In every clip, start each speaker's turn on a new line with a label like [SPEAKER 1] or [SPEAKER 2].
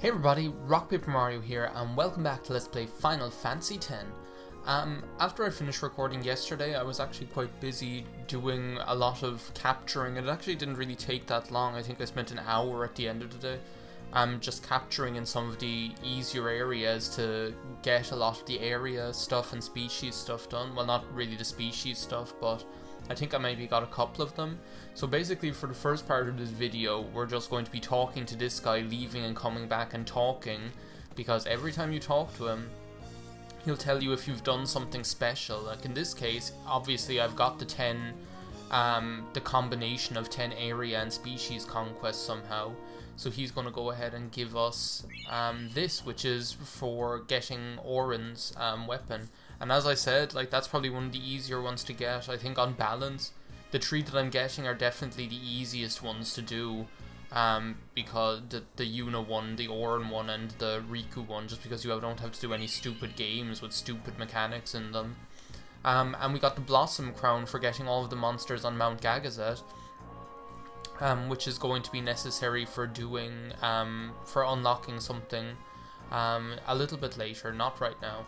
[SPEAKER 1] Hey everybody, RockPaperMario here, and welcome back to Let's Play Final Fantasy X. After I finished recording yesterday, I was actually quite busy doing a lot of capturing. It actually didn't really take that long. I think I spent an hour at the end of the day. Just capturing in some of the easier areas to get a lot of the area stuff and species stuff done. Well, not really the species stuff, but I think I maybe got a couple of them. So basically for the first part of this video, we're just going to be talking to this guy, leaving and coming back and talking, because every time you talk to him, he'll tell you if you've done something special. Like in this case, obviously I've got the 10, the combination of 10 area and species conquests somehow. So he's going to go ahead and give us this, which is for getting Orens Weapon. And as I said, like that's probably one of the easier ones to get. I think on balance, the three that I'm getting are definitely the easiest ones to do. Because the Yuna one, the Oren one, and the Riku one, just because you don't have to do any stupid games with stupid mechanics in them. And we got the Blossom Crown for getting all of the monsters on Mount Gagazet. Which is going to be necessary for doing, for unlocking something a little bit later, not right now.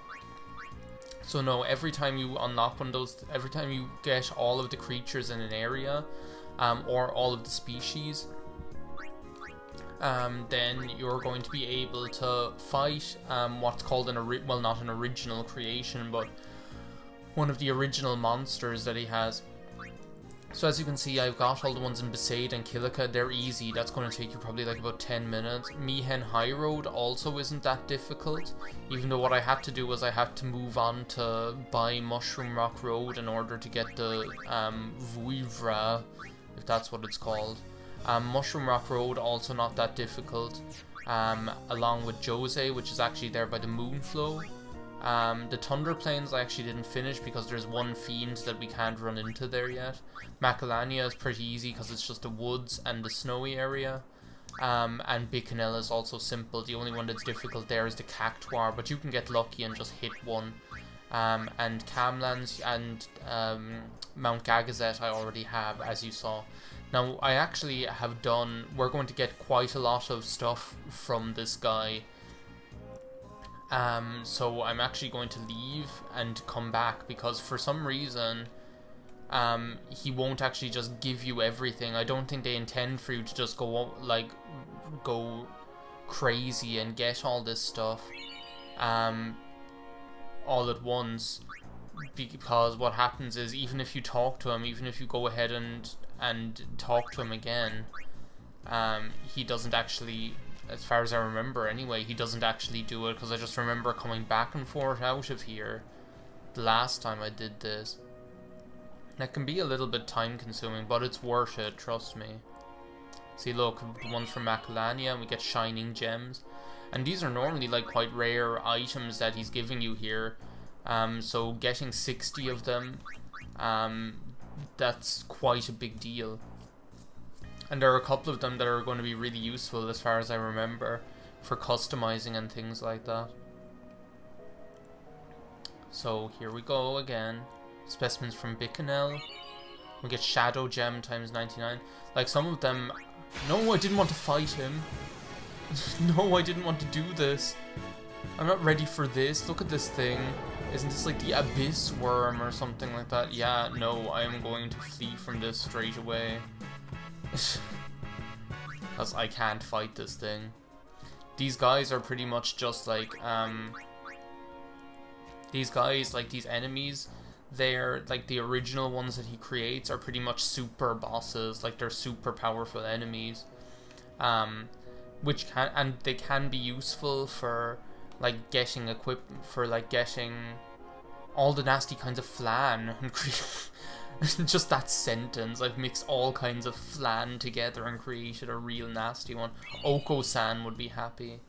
[SPEAKER 1] So no, every time you unlock one of those, every time you get all of the creatures in an area, or all of the species, then you're going to be able to fight what's called well, not an original creation, but one of the original monsters that he has. So as you can see, I've got all the ones in Besaid and Kilika. They're easy. That's going to take you probably like about 10 minutes. Mihen High Road also isn't that difficult, even though what I had to do was I had to move on to buy Mushroom Rock Road in order to get the Vuivra, if that's what it's called. Mushroom Rock Road, also not that difficult, along with Jose, which is actually there by the Moonflow. The Thunder Plains I actually didn't finish because there's one fiend that we can't run into there yet. Macalania is pretty easy because it's just the woods and the snowy area. And Bikanel is also simple. The only one that's difficult there is the Cactuar, but you can get lucky and just hit one. And Camlands and Mount Gagazet I already have, as you saw. Now I actually have done, we're going to get quite a lot of stuff from this guy. So I'm actually going to leave and come back because for some reason he won't actually just give you everything. I don't think they intend for you to just go crazy and get all this stuff all at once, because what happens is even if you talk to him, even if you go ahead and talk to him again, he doesn't actually, as far as I remember anyway, he doesn't actually do it, because I just remember coming back and forth out of here the last time I did this. That can be a little bit time consuming, but it's worth it, trust me. See, look, the ones from Macalania, and we get shining gems. And these are normally like quite rare items that he's giving you here. So getting 60 of them, that's quite a big deal. And there are a couple of them that are going to be really useful, as far as I remember, for customizing and things like that. So here we go again. Specimens from Bikanel. We get Shadow Gem times 99. Like some of them... No, I didn't want to fight him. No, I didn't want to do this. I'm not ready for this. Look at this thing. Isn't this like the Abyss Worm or something like that? Yeah, no, I am going to flee from this straight away. Because I can't fight this thing. These guys are pretty much just like, these guys, like these enemies, they're like the original ones that he creates are pretty much super bosses. Like they're super powerful enemies. And they can be useful for like getting for like getting all the nasty kinds of flan and just that sentence, I've mixed all kinds of flan together and created a real nasty one. Oko-san would be happy.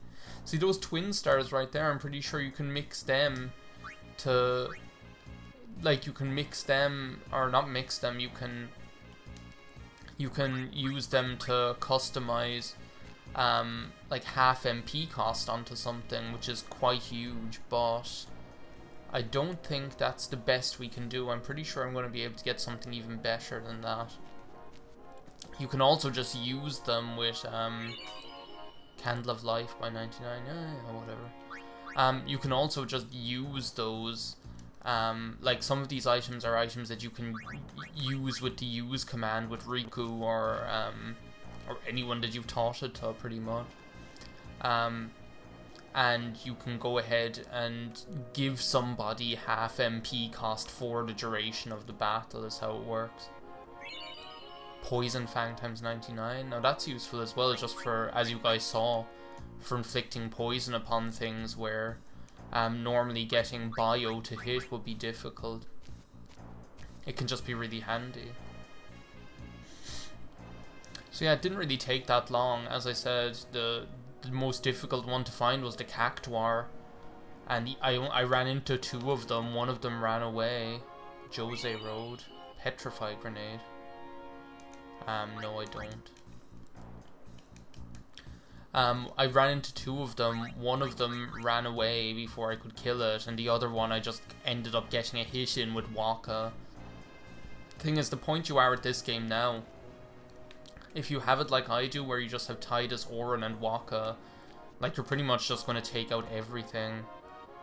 [SPEAKER 1] See those twin stars right there, I'm pretty sure you can mix them to, like you can mix them, or not mix them, you can use them to customize like half MP cost onto something, which is quite huge, but I don't think that's the best we can do. I'm pretty sure I'm going to be able to get something even better than that. You can also just use them with Candle of Life by 99, whatever. You can also just use those. Like some of these items are items that you can use with the use command with Riku or anyone that you've taught it to, pretty much. And you can go ahead and give somebody half MP cost for the duration of the battle, is how it works. Poison Fang times 99. Now that's useful as well, just for, as you guys saw, for inflicting poison upon things where normally getting bio to hit would be difficult. It can just be really handy. So yeah, it didn't really take that long. As I said, the most difficult one to find was the Cactuar, and I ran into 2 of them. One of them ran away. Jose Road. Petrified Grenade. No, I don't. I ran into 2 of them. One of them ran away before I could kill it, and the other one I just ended up getting a hit in with Wacha. Thing is, the point you are at this game now, if you have it like I do, where you just have Tidus, Oren, and Wacha, like, you're pretty much just going to take out everything.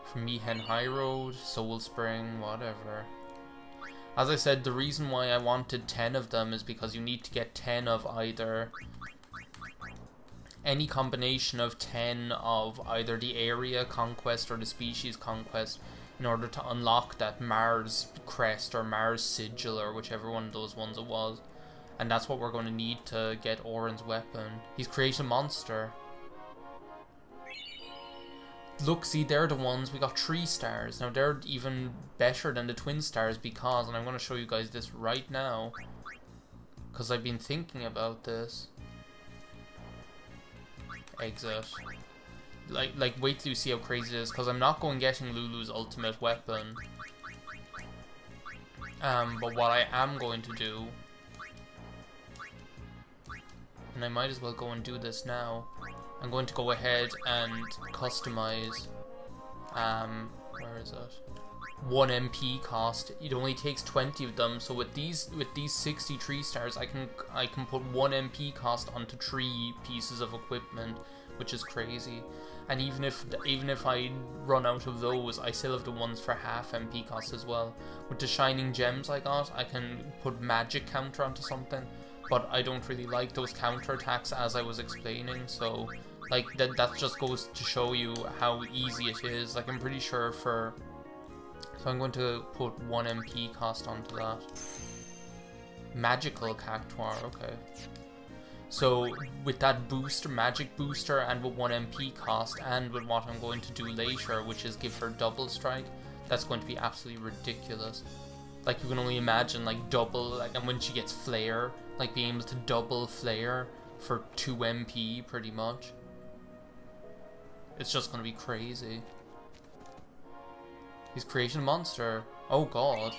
[SPEAKER 1] From Mihen High Road, Soul Spring, whatever. As I said, the reason why I wanted 10 of them is because you need to get 10 of either... any combination of 10 of either the area conquest or the species conquest in order to unlock that Mars crest or Mars sigil or whichever one of those ones it was. And that's what we're going to need to get Orens Weapon. He's created a monster. Look, see, they're the ones, we got 3 stars. Now they're even better than the twin stars because, and I'm going to show you guys this right now, because I've been thinking about this. Exit. Like wait till you see how crazy it is, because I'm not going getting Lulu's ultimate weapon. But what I am going to do, and I might as well go and do this now, I'm going to go ahead and customize, where is it? 1 MP cost. It only takes 20 of them, so with these 63 stars, I can put 1 MP cost onto 3 pieces of equipment, which is crazy. And even if I run out of those, I still have the ones for half MP cost as well. With the shining gems I got, I can put magic counter onto something, but I don't really like those counter attacks, as I was explaining. So like that just goes to show you how easy it is. Like, I'm pretty sure for... So I'm going to put 1 MP cost onto that. Magical Cactuar, okay. So with that booster, magic booster, and with 1 MP cost, and with what I'm going to do later, which is give her double strike, that's going to be absolutely ridiculous. Like, you can only imagine, like, double, like, and when she gets flare, like, being able to double flare for 2 MP, pretty much. It's just going to be crazy. He's creating a monster. Oh god.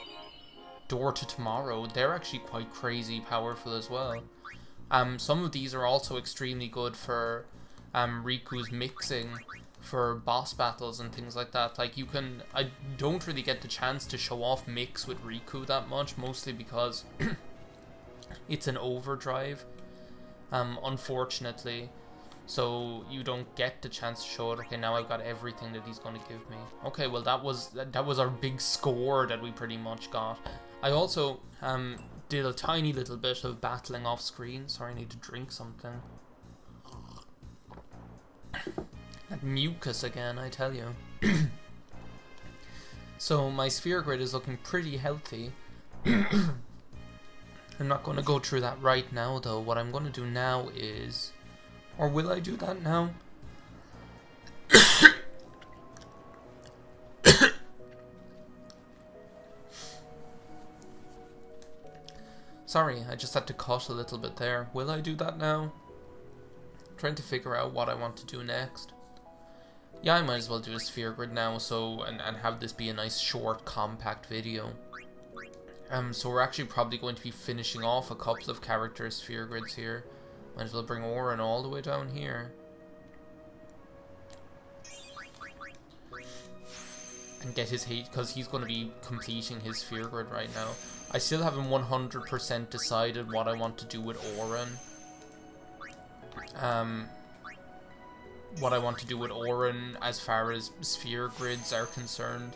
[SPEAKER 1] Door to Tomorrow. They're actually quite crazy powerful as well. Some of these are also extremely good for Riku's mixing for boss battles and things like that. Like, you can... I don't really get the chance to show off mix with Riku that much, mostly because it's an overdrive, unfortunately. So you don't get the chance to show it. Okay, now I've got everything that he's going to give me. Okay, well that was our big score that we pretty much got. I also did a tiny little bit of battling off screen. Sorry, I need to drink something. That mucus again, I tell you. So my sphere grid is looking pretty healthy. I'm not going to go through that right now though. What I'm going to do now is... Or will I do that now? Sorry, I just had to cut a little bit there. Will I do that now? I'm trying to figure out what I want to do next. Yeah, I might as well do a sphere grid now, so and have this be a nice short compact video. So we're actually probably going to be finishing off a couple of character sphere grids here. Might as well bring Oren all the way down here. And get his hate, because he's going to be completing his sphere grid right now. I still haven't 100% decided what I want to do with Oren. what I want to do with Oren as far as sphere grids are concerned.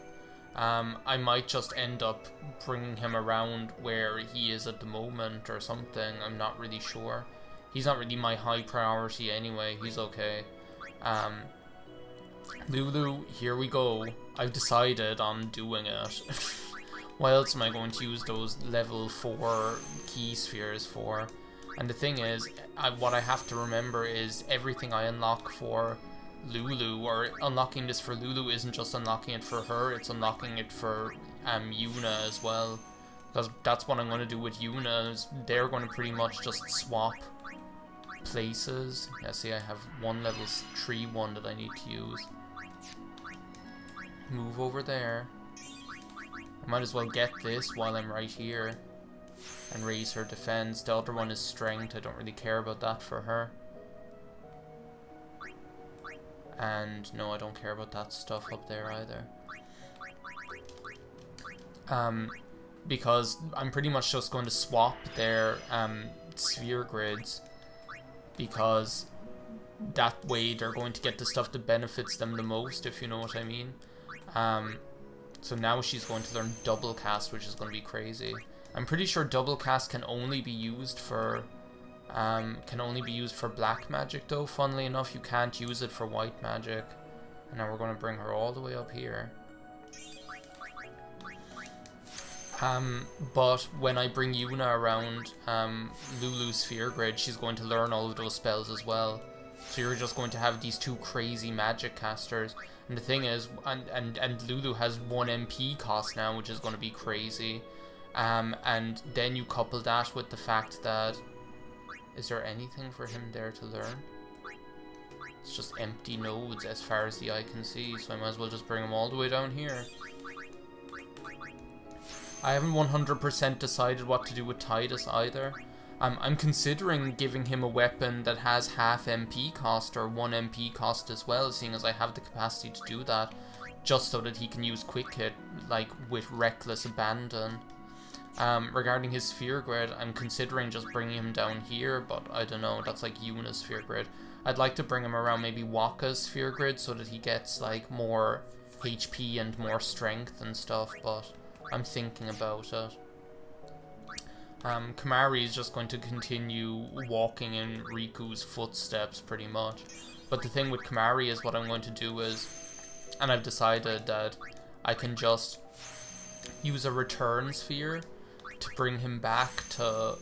[SPEAKER 1] I might just end up bringing him around where he is at the moment or something. I'm not really sure. He's not really my high priority anyway. He's okay. Lulu, here we go. I've decided on doing it. What else am I going to use those level 4 key spheres for? And the thing is, what I have to remember is everything I unlock for Lulu, or unlocking this for Lulu, isn't just unlocking it for her, it's unlocking it for Yuna as well. Because that's what I'm going to do with Yuna, is they're going to pretty much just swap places. Yeah, see, I have one level 3 one that I need to use. Move over there. I might as well get this while I'm right here and raise her defense. The other one is strength. I don't really care about that for her. And no, I don't care about that stuff up there either. Because I'm pretty much just going to swap their sphere grids, because that way they're going to get the stuff that benefits them the most, if you know what I mean. So now she's going to learn double cast, which is going to be crazy. I'm pretty sure double cast can only be used for black magic though. Funnily enough, you can't use it for white magic. And now we're going to bring her all the way up here. But when I bring Yuna around Lulu's sphere grid, she's going to learn all of those spells as well. So you're just going to have these two crazy magic casters. And the thing is, and Lulu has 1 MP cost now, which is going to be crazy. And then you couple that with the fact that, is there anything for him there to learn? It's just empty nodes as far as the eye can see, so I might as well just bring him all the way down here. I haven't 100% decided what to do with Tidus either. I'm considering giving him a weapon that has half MP cost or 1 MP cost as well, seeing as I have the capacity to do that, just so that he can use quick hit, like, with reckless abandon. Regarding his sphere grid, I'm considering just bringing him down here, but I don't know, that's like Yuna's sphere grid. I'd like to bring him around maybe Wacha's sphere grid so that he gets like more HP and more strength and stuff, but I'm thinking about it. Kumari is just going to continue walking in Riku's footsteps pretty much. But the thing with Kumari is, what I'm going to do is, and I've decided that I can just use a return sphere to bring him back to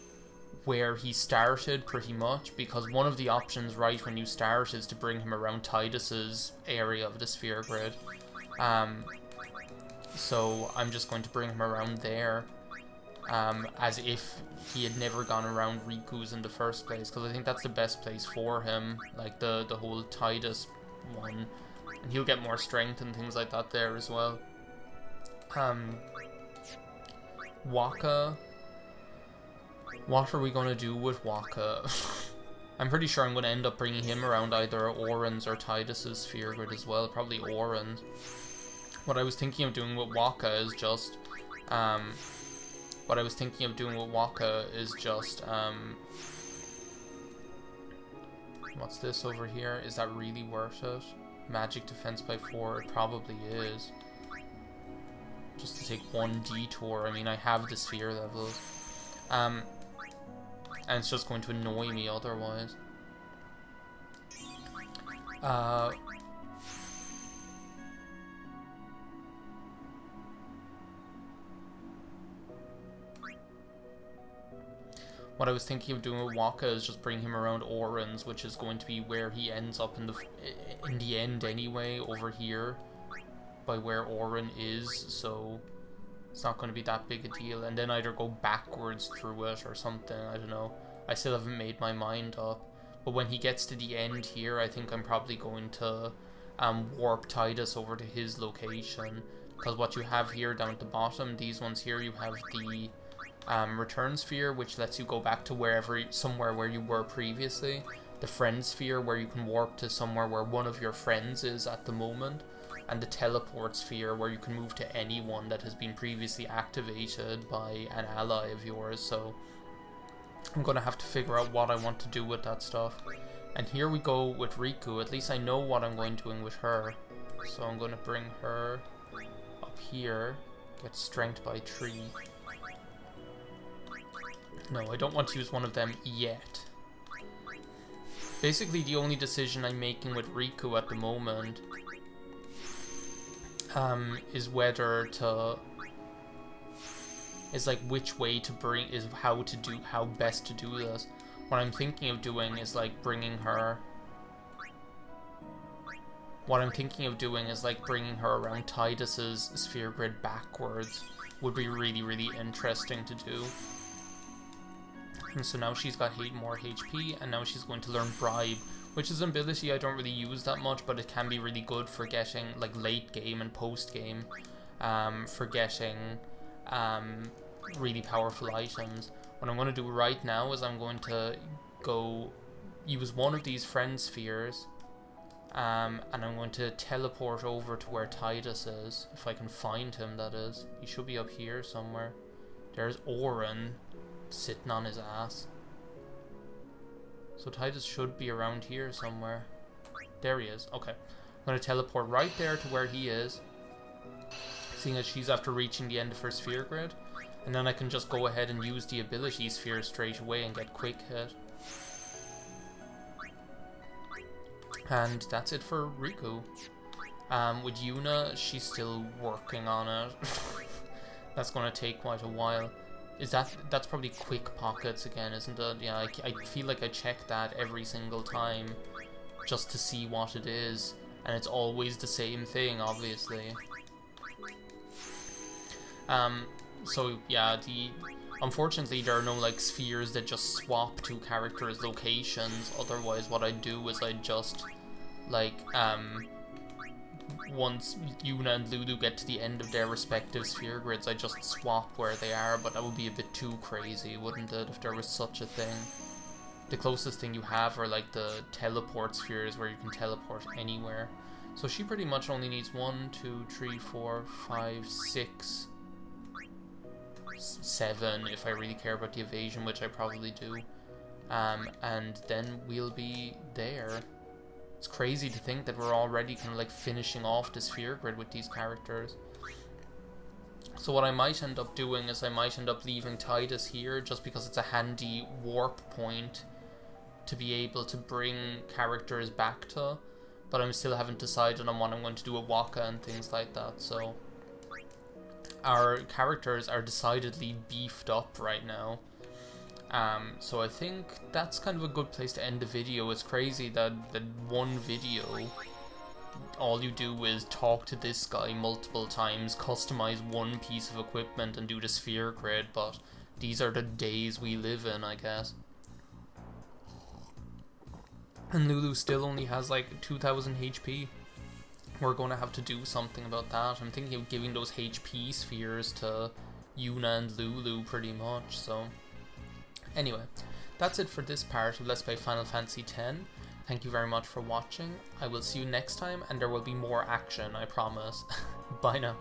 [SPEAKER 1] where he started pretty much, because one of the options right when you start is to bring him around Tidus's area of the sphere grid. So I'm just going to bring him around there, as if he had never gone around Riku's in the first place, because I think that's the best place for him, like the whole Tidus one, and he'll get more strength and things like that there as well. Wacha, what are we going to do with Wacha? I'm pretty sure I'm going to end up bringing him around either Orens or Tidus's sphere grid as well, probably Orens. What I was thinking of doing with Wacha is just, what's this over here? Is that really worth it? Magic defense by 4, it probably is. Just to take 1 detour. I mean, I have the sphere levels. And it's just going to annoy me otherwise. What I was thinking of doing with Wacha is just bring him around Orens, which is going to be where he ends up in the end anyway, over here, by where Oren is, so it's not going to be that big a deal. And then either go backwards through it or something, I don't know. I still haven't made my mind up. But when he gets to the end here, I think I'm probably going to warp Tidus over to his location. Because what you have here down at the bottom, these ones here, you have the return sphere, which lets you go back to somewhere where you were previously. The friend sphere, where you can warp to somewhere where one of your friends is at the moment. And the teleport sphere, where you can move to anyone that has been previously activated by an ally of yours. So I'm going to have to figure out what I want to do with that stuff. And here we go with Riku. At least I know what I'm going to do with her. So I'm going to bring her up here. Get strength by 3. No, I don't want to use one of them yet. Basically, the only decision I'm making with Riku at the moment is whether to... is like which way to bring... is how best to do this. What I'm thinking of doing is like bringing her... What I'm thinking of doing is like bringing her around Tidus's sphere grid backwards. Would be really, really interesting to do. And so now she's got more HP, and now she's going to learn Bribe, which is an ability I don't really use that much, but it can be really good for getting, like, late game and post game, for getting really powerful items. What I'm going to do right now is I'm going to go use one of these friend spheres, and I'm going to teleport over to where Tidus is, if I can find him, that is. He should be up here somewhere. There's Oren sitting on his ass. So Tidus should be around here somewhere. There he is. Okay. I'm going to teleport right there to where he is, seeing as she's after reaching the end of her sphere grid. And then I can just go ahead and use the ability sphere straight away and get quick hit. And that's it for Riku. With Yuna, she's still working on it. That's going to take quite a while. That's probably quick pockets again, isn't it? Yeah, I feel like I check that every single time just to see what it is, and it's always the same thing, obviously. So yeah, unfortunately there are no like spheres that just swap two characters' locations. Otherwise, what I do is I just like once Yuna and Lulu get to the end of their respective sphere grids, I just swap where they are, but that would be a bit too crazy, wouldn't it, if there was such a thing? The closest thing you have are like the teleport spheres where you can teleport anywhere. So she pretty much only needs 1, 2, 3, 4, 5, 6, 7 if I really care about the evasion, which I probably do. And then we'll be there. It's crazy to think that we're already kind of like finishing off the sphere grid with these characters. So what I might end up doing is I might end up leaving Tidus here just because it's a handy warp point to be able to bring characters back to, but I still haven't decided on what I'm going to do with Wacha and things like that. So our characters are decidedly beefed up right now. So I think that's kind of a good place to end the video. It's crazy that one video, all you do is talk to this guy multiple times, customize one piece of equipment and do the sphere grid, but these are the days we live in, I guess. And Lulu still only has like 2000 HP. We're going to have to do something about that. I'm thinking of giving those HP spheres to Yuna and Lulu pretty much, so... Anyway, that's it for this part of Let's Play Final Fantasy X. Thank you very much for watching. I will see you next time, and there will be more action, I promise. Bye now.